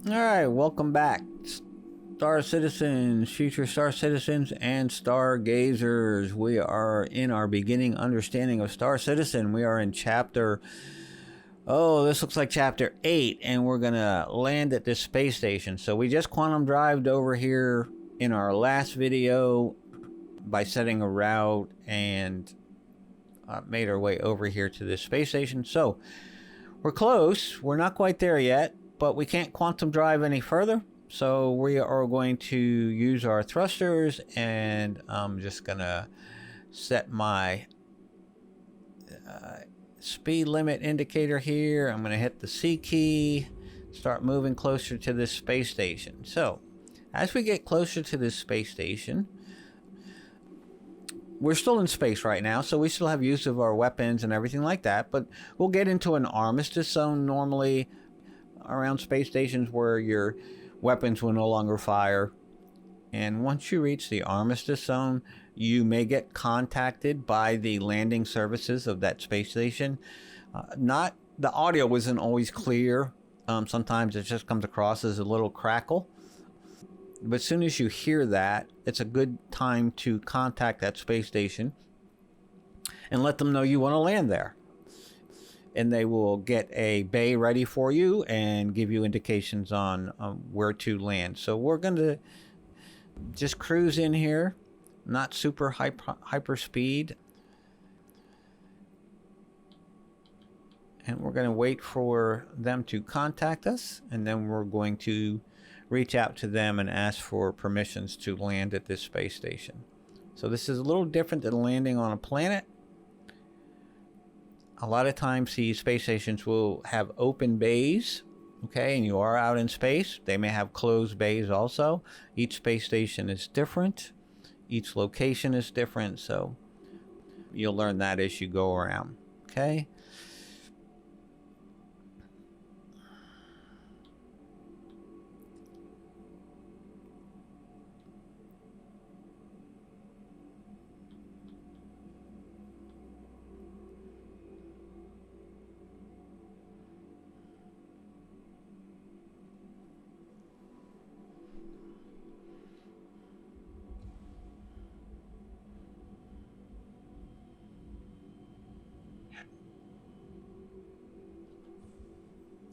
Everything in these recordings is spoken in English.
All right, welcome back, Star Citizens, future Star Citizens, and Stargazers. We are in our beginning understanding of Star Citizen. We are in chapter, this looks like chapter 8, and we're going to land at this space station. So we just quantum drived over here in our last video by setting a route and made our way over here to this space station. So we're close. We're not quite there yet, but we can't quantum drive any further. So we are going to use our thrusters, and I'm just going to set my speed limit indicator here. I'm going to hit the C key, start moving closer to this space station. So as we get closer to this space station, we're still in space right now, so we still have use of our weapons and everything like that, but we'll get into an armistice zone normally around space stations where your weapons will no longer fire. And once you reach the armistice zone, you may get contacted by the landing services of that space station. Not the audio isn't always clear. Sometimes it just comes across as a little crackle. But as soon as you hear that, it's a good time to contact that space station and let them know you want to land there. And they will get a bay ready for you and give you indications on where to land. So we're going to just cruise in here, not super hyper speed. And we're going to wait for them to contact us, and then we're going to reach out to them and ask for permissions to land at this space station. So this is a little different than landing on a planet. A lot of times these space stations will have open bays, okay, and you are out in space. They may have closed bays also. Each space station is different. Each location is different, so you'll learn that as you go around, okay?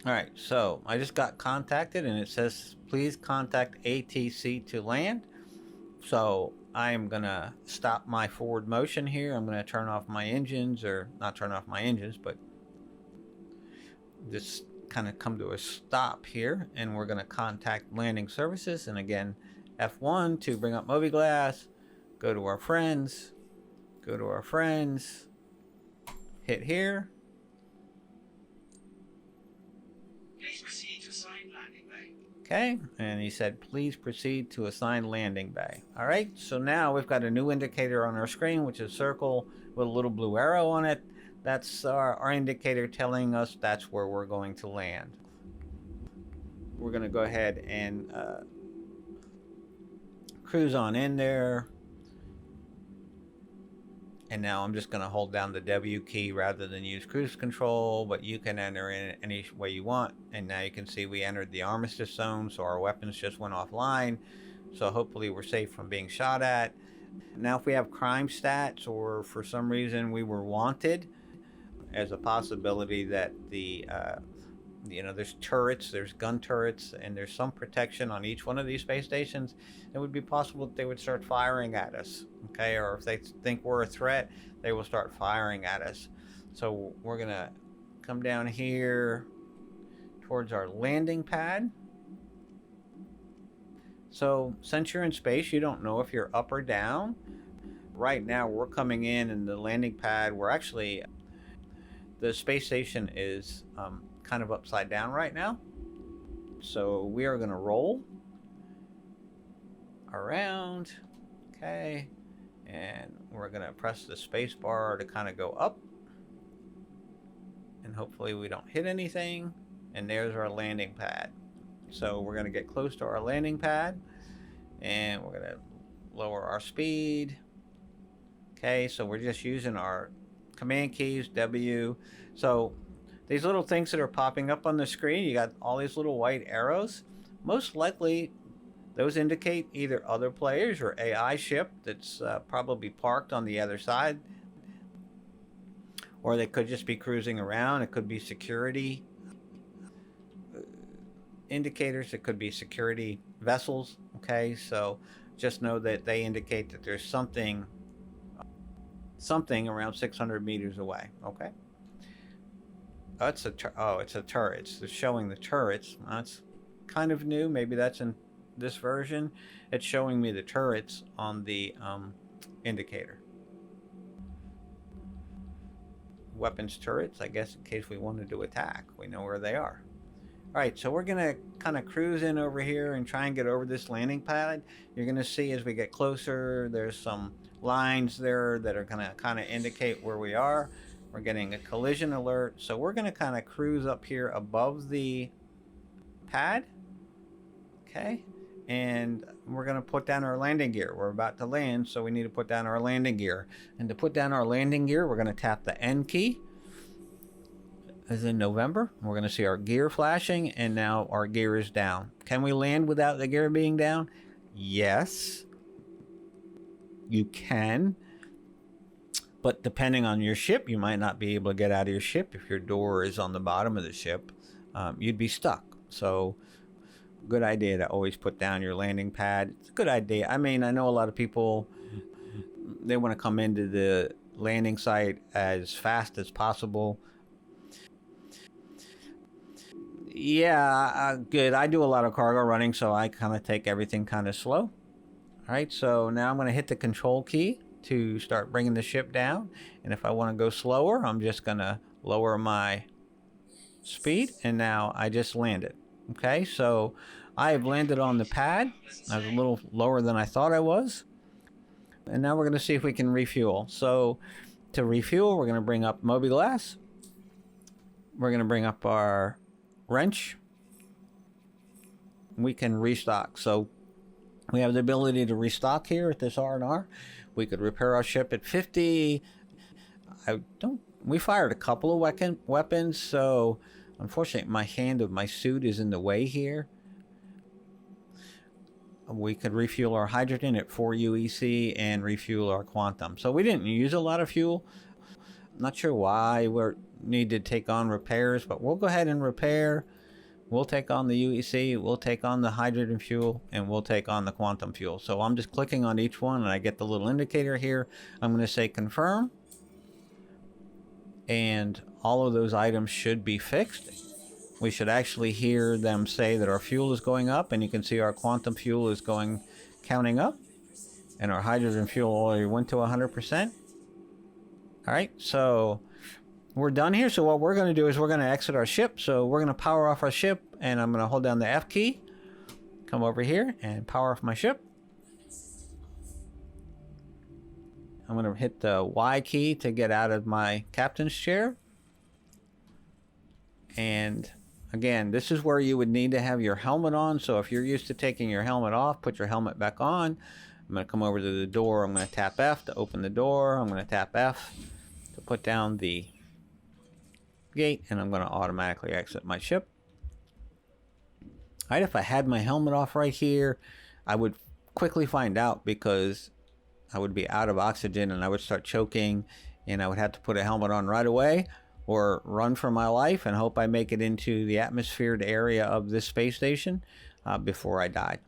All right, so I just got contacted and it says, please contact ATC to land. So I'm gonna stop my forward motion here. I'm gonna turn off my engines, or not turn off my engines, but just kind of come to a stop here, and we're gonna contact landing services. And again, F1 to bring up mobiGlas, go to our friends, hit here. Please proceed to assigned landing bay. Okay, and he said, please proceed to assigned landing bay. All right, so now we've got a new indicator on our screen, which is a circle with a little blue arrow on it. That's our indicator telling us that's where we're going to land. We're going to go ahead and cruise on in there. And now I'm just going to hold down the W key rather than use cruise control, but you can enter in any way you want. And now you can see we entered the armistice zone, so our weapons just went offline. So hopefully we're safe from being shot at. Now if we have crime stats, or for some reason we were wanted, as a possibility that there's turrets, there's gun turrets, and there's some protection on each one of these space stations, it would be possible that they would start firing at us, okay? Or if they think we're a threat, they will start firing at us. So we're gonna come down here towards our landing pad. So since you're in space, you don't know if you're up or down. Right now we're coming in the landing pad, we're actually, the space station is kind of upside down right now. So we are going to roll around, okay, and we're going to press the space bar to kind of go up, and hopefully we don't hit anything. And there's our landing pad. So we're going to get close to our landing pad, and we're going to lower our speed. Okay, so we're just using our command keys, W. So these little things that are popping up on the screen, you got all these little white arrows. most likely those indicate either other players or AI ship that's probably parked on the other side, or they could just be cruising around. It could be security indicators. It could be security vessels. Okay, so just know that they indicate that there's something around 600 meters away. Okay. Oh, it's a turret. It's showing the turrets. That's kind of new. Maybe that's in this version. It's showing me the turrets on the indicator. Weapons turrets, I guess, in case we wanted to attack. We know where they are. All right, so we're gonna kind of cruise in over here and try and get over this landing pad. You're gonna see as we get closer, there's some lines there that are gonna kind of indicate where we are. We're getting a collision alert, so we're gonna kind of cruise up here above the pad. Okay, and we're gonna put down our landing gear. We're about to land, so we need to put down our landing gear. And to put down our landing gear, we're gonna tap the N key, as in November. We're going to see our gear flashing, and now our gear is down. Can we land without the gear being down? Yes, you can. But depending on your ship, you might not be able to get out of your ship. If your door is on the bottom of the ship, you'd be stuck. So good idea to always put down your landing pad. It's a good idea. I mean, I know a lot of people, they want to come into the landing site as fast as possible. Yeah, good. I do a lot of cargo running, so I kind of take everything kind of slow. All right, so now I'm going to hit the control key to start bringing the ship down. And if I want to go slower, I'm just going to lower my speed. And now I just landed. Okay, so I have landed on the pad. I was a little lower than I thought I was. And now we're going to see if we can refuel. So to refuel, we're going to bring up Mobiglass. We're going to bring up our wrench. We can restock. So we have the ability to restock here at this R&R. We could repair our ship at 50. We fired a couple of weapons, so unfortunately my hand of my suit is in the way here. We could refuel our hydrogen at 4 UEC and refuel our quantum. So we didn't use a lot of fuel. I'm not sure why we need to take on repairs, but we'll go ahead and repair. We'll take on the UEC, we'll take on the hydrogen fuel, and we'll take on the quantum fuel. So I'm just clicking on each one, and I get the little indicator here. I'm going to say confirm, and all of those items should be fixed. We should actually hear them say that our fuel is going up, and you can see our quantum fuel is counting up, and our hydrogen fuel already went to 100%. All right, so we're done here. So what we're going to do is we're going to exit our ship. So we're going to power off our ship, and I'm going to hold down the F key, come over here and power off my ship. I'm going to hit the Y key to get out of my captain's chair. And again, this is where you would need to have your helmet on. So if you're used to taking your helmet off, put your helmet back on. I'm going to come over to the door. I'm going to tap F to open the door. I'm going to tap F to put down the gate, and I'm going to automatically exit my ship. All right, if I had my helmet off right here, I would quickly find out, because I would be out of oxygen and I would start choking, and I would have to put a helmet on right away or run for my life and hope I make it into the atmosphered area of this space station before I died.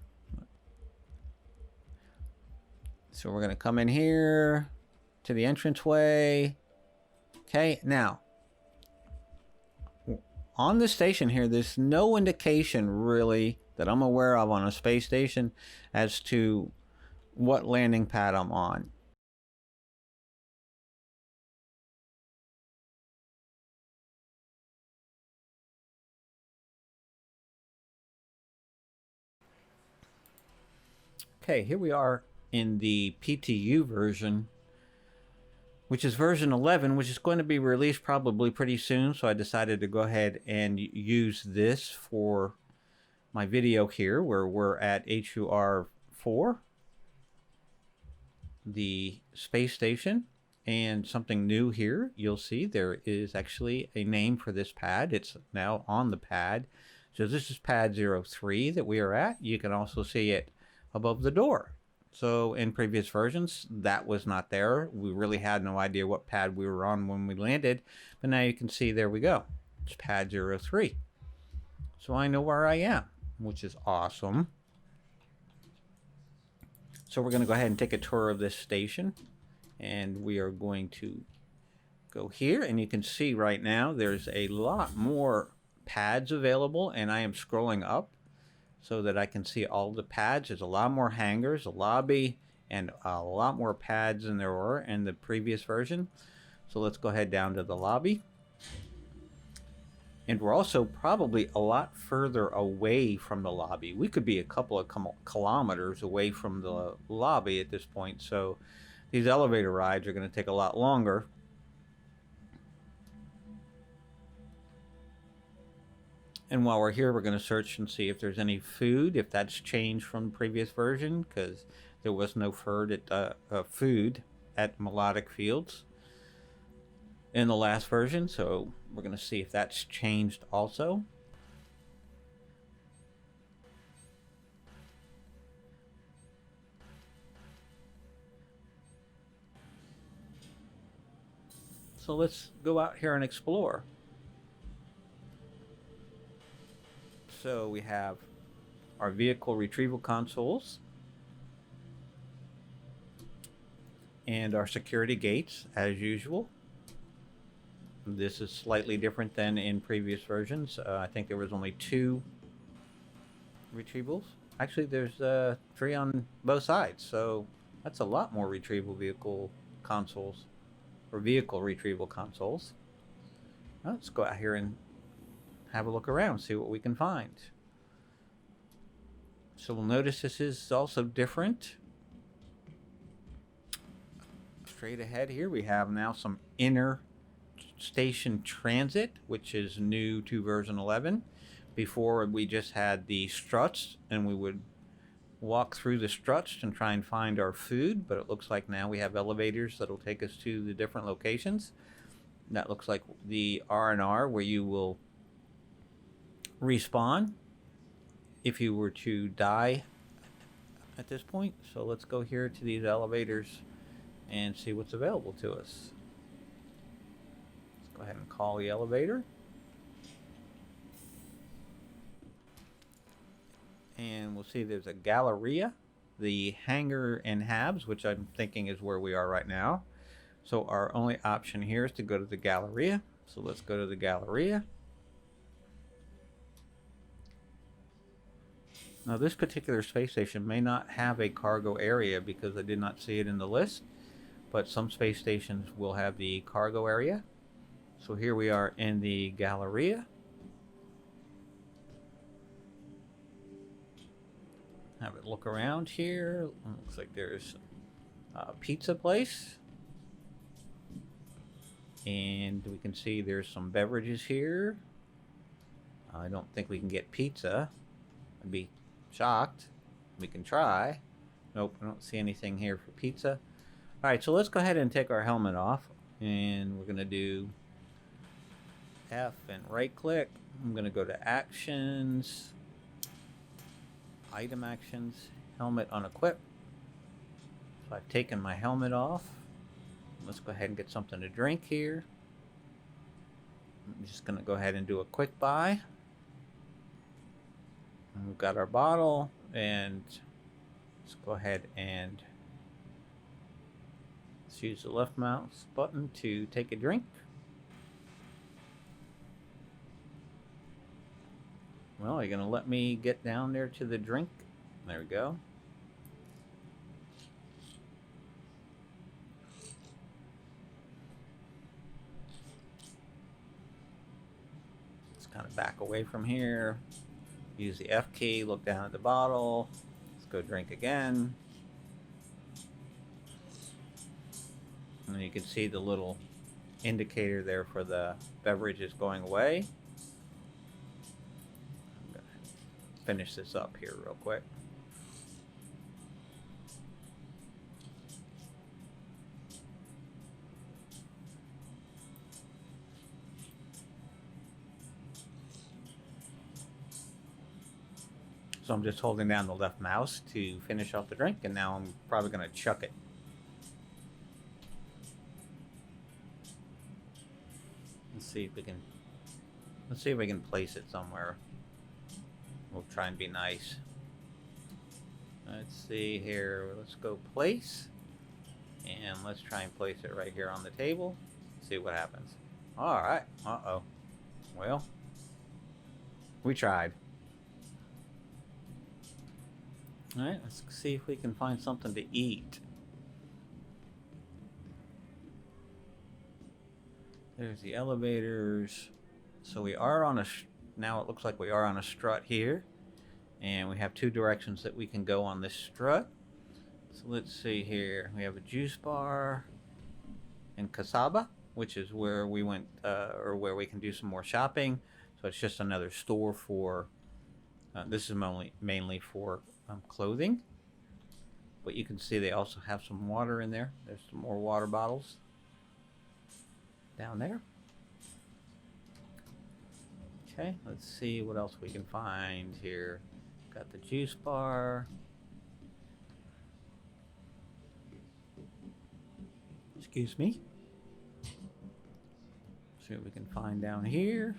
So we're going to come in here to the entranceway. Okay, now on the station here, there's no indication really that I'm aware of on a space station as to what landing pad I'm on. Okay, here we are in the PTU version, which is version 11, which is going to be released probably pretty soon. So I decided to go ahead and use this for my video here, where we're at HUR 4, the space station. And something new here, you'll see there is actually a name for this pad. It's now on the pad. So this is pad 03 that we are at. You can also see it above the door. So in previous versions, that was not there. We really had no idea what pad we were on when we landed. But now you can see, there we go. It's pad 03. So I know where I am, which is awesome. So we're going to go ahead and take a tour of this station. And we are going to go here. And you can see right now there's a lot more pads available. And I am scrolling up so that I can see all the pads. There's a lot more hangars, a lobby, and a lot more pads than there were in the previous version. So let's go ahead down to the lobby. And we're also probably a lot further away from the lobby. We could be a couple of kilometers away from the lobby at this point. So these elevator rides are going to take a lot longer. And while we're here, we're going to search and see if there's any food, if that's changed from the previous version, because there was no food at Melodic Fields in the last version. So we're going to see if that's changed also. So let's go out here and explore. So we have our vehicle retrieval consoles and our security gates as usual. This is slightly different than in previous versions. I think there was only 2 retrievals. Actually, there's 3 on both sides, so that's a lot more retrieval vehicle consoles, or vehicle retrieval consoles. Well, let's go out here and have a look around, see what we can find. So we'll notice this is also different. Straight ahead here, we have now some inner station transit, which is new to version 11. Before, we just had the struts, and we would walk through the struts and try and find our food, but it looks like now we have elevators that'll take us to the different locations. That looks like the R&R, where you will respawn if you were to die at this point. So let's go here to these elevators and see what's available to us. Let's go ahead and call the elevator. And we'll see there's a Galleria, the hangar and Habs, which I'm thinking is where we are right now. So our only option here is to go to the Galleria. So let's go to the Galleria. Now this particular space station may not have a cargo area because I did not see it in the list, but some space stations will have the cargo area. So here we are in the Galleria. Have a look around here. Looks like there's a pizza place. And we can see there's some beverages here. I don't think we can get pizza. I'd be shocked. We can try. Nope, I don't see anything here for pizza. Alright, so let's go ahead and take our helmet off. And we're going to do F and right click. I'm going to go to Actions. Item Actions. Helmet unequip. So I've taken my helmet off. Let's go ahead and get something to drink here. I'm just going to go ahead and do a quick buy. And we've got our bottle, and let's go ahead and let's use the left mouse button to take a drink. Well, are you going to let me get down there to the drink? There we go. Let's kind of back away from here. Use the F key, look down at the bottle. Let's go drink again. And you can see the little indicator there for the beverage is going away. I'm going to finish this up here real quick. So I'm just holding down the left mouse to finish off the drink, and now I'm probably going to chuck it. Let's see if we can place it somewhere. We'll try and be nice. Let's see here. Let's go place. And let's try and place it right here on the table. See what happens. Alright. Uh-oh. Well, we tried. Alright, let's see if we can find something to eat. There's the elevators. So we are on a... Now it looks like we are on a strut here. And we have two directions that we can go on this strut. So let's see here. We have a juice bar in Casaba, which is where we went, or where we can do some more shopping. So it's just another store for... this is mainly for clothing. But you can see they also have some water in there. There's some more water bottles down there. Okay, let's see what else we can find here. Got the juice bar. Excuse me. See what we can find down here.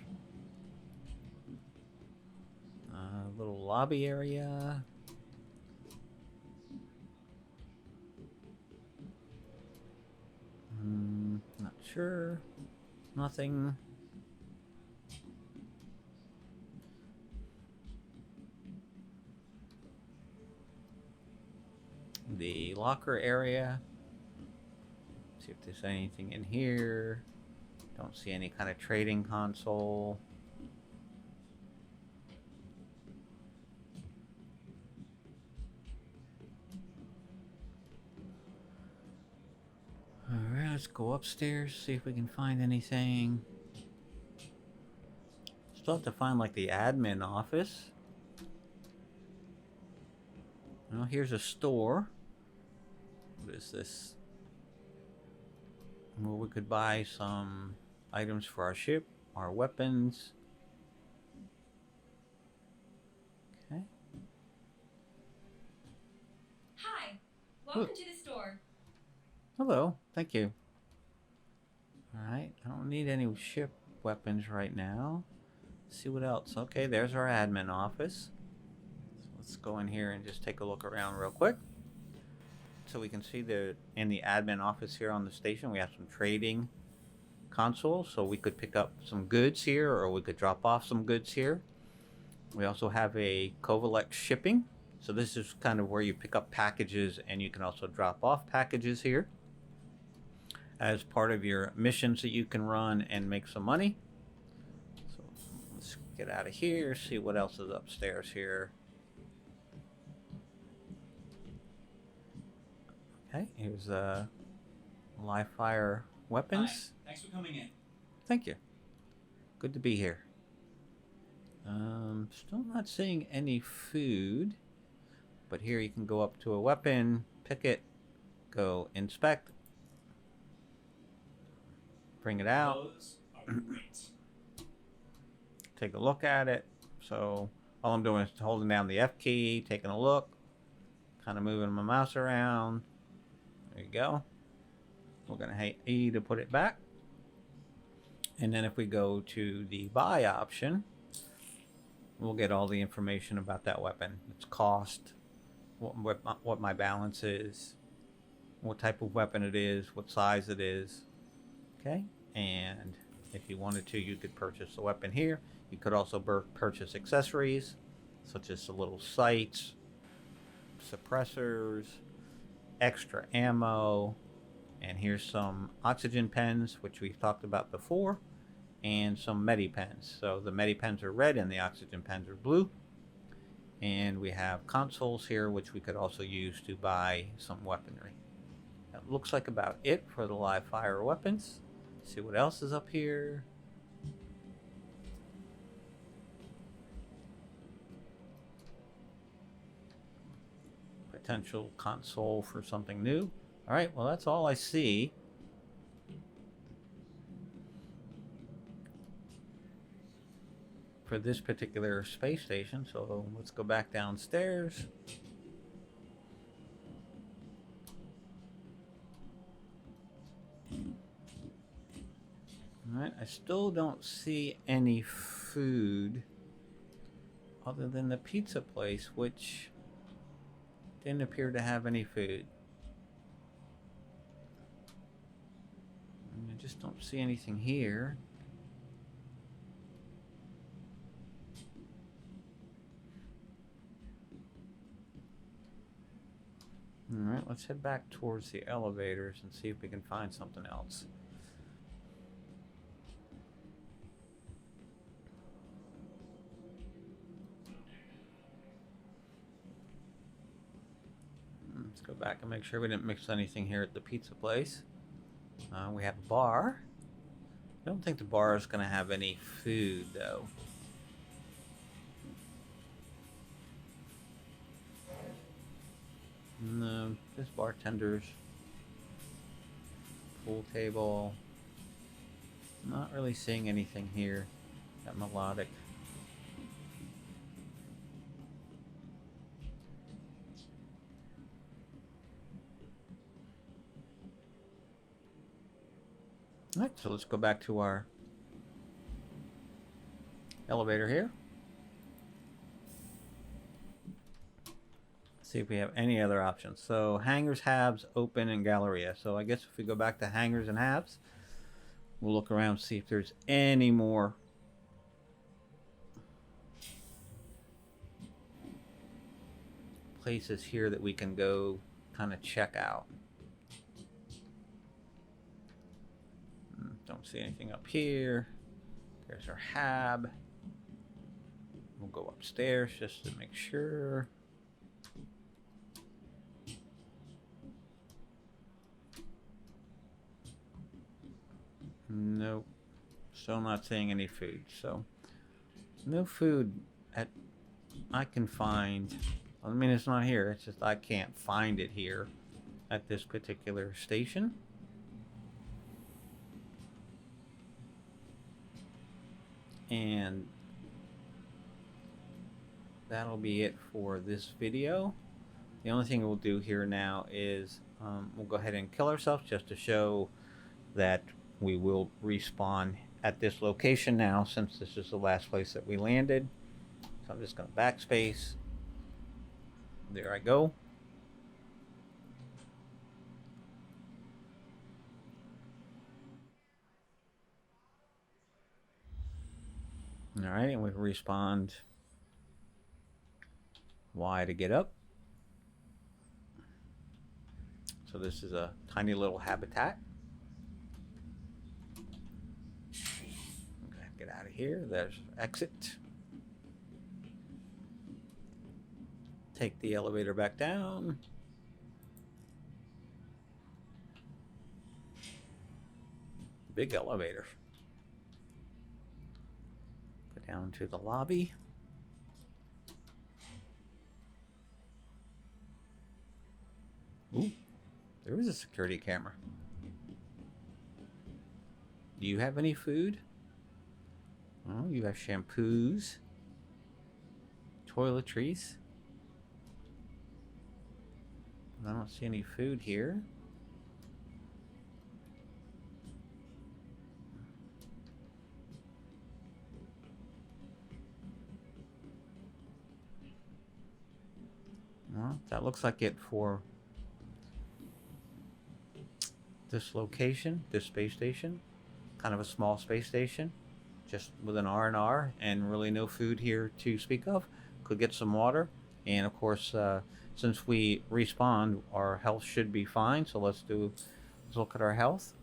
Little lobby area. Not sure. Nothing. The locker area. See if there's anything in here. Don't see any kind of trading console. Alright, let's go upstairs, see if we can find anything. Still have to find like the admin office. Well, here's a store. What is this? Where we could buy some items for our ship, our weapons. Okay. Hi, welcome to the store. Hello, thank you. Alright, I don't need any ship weapons right now. Let's see what else. Okay, there's our admin office. So let's go in here and just take a look around real quick. So we can see that in the admin office here on the station, we have some trading consoles. So we could pick up some goods here, or we could drop off some goods here. We also have a Covalex shipping. So this is kind of where you pick up packages, and you can also drop off packages here as part of your missions that you can run and make some money. So let's get out of here, see what else is upstairs here. Okay, here's live fire weapons. Hi, thanks for coming in. Thank you. Good to be here. Still not seeing any food, but here you can go up to a weapon, pick it, go inspect, bring it out, Those are great. take a look at it. So all I'm doing is holding down the F key, taking a look, kind of moving my mouse around. There you go. We're going to hit E to put it back. And then if we go to the buy option, we'll get all the information about that weapon. Its cost, what my balance is, what type of weapon it is, what size it is. Okay, and if you wanted to, you could purchase the weapon here. You could also purchase accessories, such as the little sights, suppressors, extra ammo, and here's some oxygen pens, which we've talked about before, and some medipens. So the medipens are red and the oxygen pens are blue. And we have consoles here, which we could also use to buy some weaponry. That looks like about it for the live fire weapons. See what else is up here. Potential console for something new. Alright, well that's all I see. for this particular space station. So let's go back downstairs. Alright, I still don't see any food other than the pizza place, which didn't appear to have any food. And I just don't see anything here. Alright, let's head back towards the elevators and see if we can find something else. Let's go back and make sure we didn't mix anything here at the pizza place. We have a bar. I don't think the bar is going to have any food, though. No, just bartenders. Pool table. Not really seeing anything here. That melodic. Alright, so let's go back to our elevator here. See if we have any other options. So hangars, habs, open, and Galleria. So I guess if we go back to hangars and habs, we'll look around, see if there's any more places here that we can go kind of check out. Don't see anything up here. There's our hab. We'll go upstairs just to make sure. Nope. Still not seeing any food. So no food at I can find. I mean, it's not here. It's just I can't find it here at this particular station. And that'll be it for this video. The only thing we'll do here now is we'll go ahead and kill ourselves just to show that we will respawn at this location now, since this is the last place that we landed. So I'm just going to backspace. There I go. Alright, and we respawned Y to get up. So this is a tiny little habitat. Okay, get out of here. There's exit. Take the elevator back down. Big elevator. Go down to the lobby. Ooh, there is a security camera. Do you have any food? Oh, you have shampoos, toiletries. I don't see any food here. Well, that looks like it for this location, this space station. Kind of a small space station, just with an R&R, and really no food here to speak of. Could get some water, and of course, since we respawned, our health should be fine. So let's look at our health.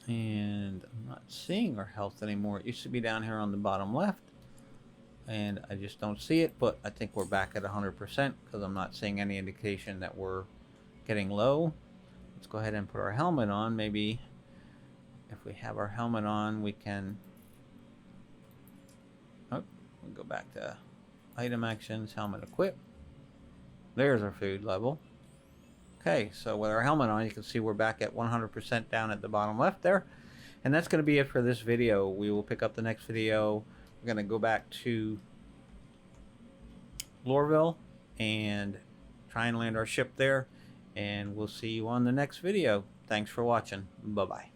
And I'm not seeing our health anymore. It used to be down here on the bottom left, and I just don't see it, but I think we're back at 100% because I'm not seeing any indication that we're getting low. Let's go ahead and put our helmet on. Maybe if we have our helmet on, we can... Oh, we'll go back to item actions, helmet equip. There's our food level. Okay, so with our helmet on, you can see we're back at 100% down at the bottom left there. And that's going to be it for this video. We will pick up the next video. We're going to go back to Lorville and try and land our ship there. And we'll see you on the next video. Thanks for watching. Bye-bye.